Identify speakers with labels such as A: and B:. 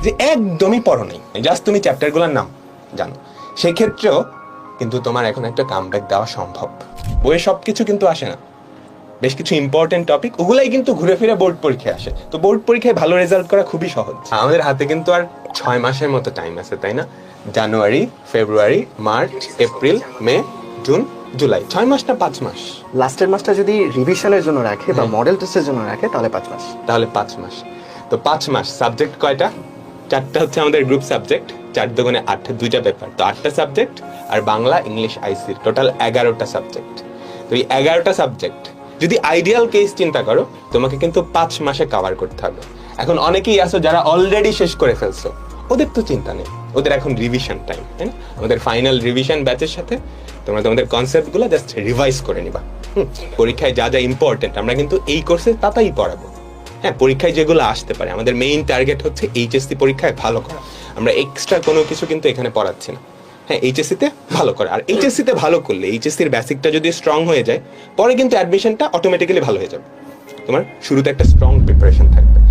A: যে একদমই পড়ো নাই, জাস্ট তুমি চ্যাপ্টারগুলোর নাম জানো, সেক্ষেত্রেও কিন্তু তোমার এখন একটা কামব্যাক দেওয়া সম্ভব। বইয়ে সব কিছু কিন্তু আসে না, বেশ কিছু ইম্পর্টেন্ট টপিক ওগুলাই কিন্তু ঘুরে ফিরে বোর্ড পরীক্ষায় আসে। তো বোর্ড পরীক্ষায় ভালো রেজাল্ট করা খুবই সহজ। আমাদের হাতে কিন্তু আর 6 মাসের মতো টাইম আছে, তাই না? জানুয়ারি, ফেব্রুয়ারি, মার্চ, এপ্রিল, মে, জুন, জুলাই, 6 মাস না 5 মাস?
B: লাস্টের মাসটা যদি রিভিশনের জন্য রাখে বা মডেল টেস্টের জন্য রাখে তাহলে 5 মাস।
A: তাহলে 5 মাস। তো 5 মাস, সাবজেক্ট কয়টা? 4টা হচ্ছে আমাদের গ্রুপ সাবজেক্ট, 4 দুগুণে 8, 2টা পেপার, তো 8টা সাবজেক্ট। আর বাংলা, ইংলিশ, আইসি, টোটাল 11টা সাবজেক্ট। তো এই 11টা সাবজেক্ট যদি আইডিয়াল কেস চিন্তা করো, তোমাকে কিন্তু 5 মাসে কভার করতে হবে। এখন অনেকেই আছো যারা অলরেডি শেষ করে ফেলছো, ওদের তো চিন্তা নেই, ওদের এখন রিভিশন টাইম, তাই না? আমাদের ফাইনাল রিভিশন ব্যাচের সাথে তোমরা তোমাদের কনসেপ্টগুলো জাস্ট রিভাইজ করে নিবা। পরীক্ষায় যা যা ইম্পর্টেন্ট আমরা কিন্তু এই কোর্সে তাই পড়াবো। হ্যাঁ, পরীক্ষায় যেগুলো আসতে পারে, আমাদের মেইন টার্গেট হচ্ছে এইচএসসি পরীক্ষায় ভালো করা। আমরা এক্সট্রা কোনো কিছু কিন্তু এখানে পড়াচ্ছি না। হ্যাঁ, এইচএসসিতে ভালো করা, আর এইচএসসিতে ভালো করলে, এইচএসসির বেসিকটা যদি স্ট্রং হয়ে যায়, পরে কিন্তু অ্যাডমিশনটা অটোমেটিক্যালি ভালো হয়ে যাবে। তোমার শুরুতে একটা স্ট্রং প্রিপারেশন থাকবে।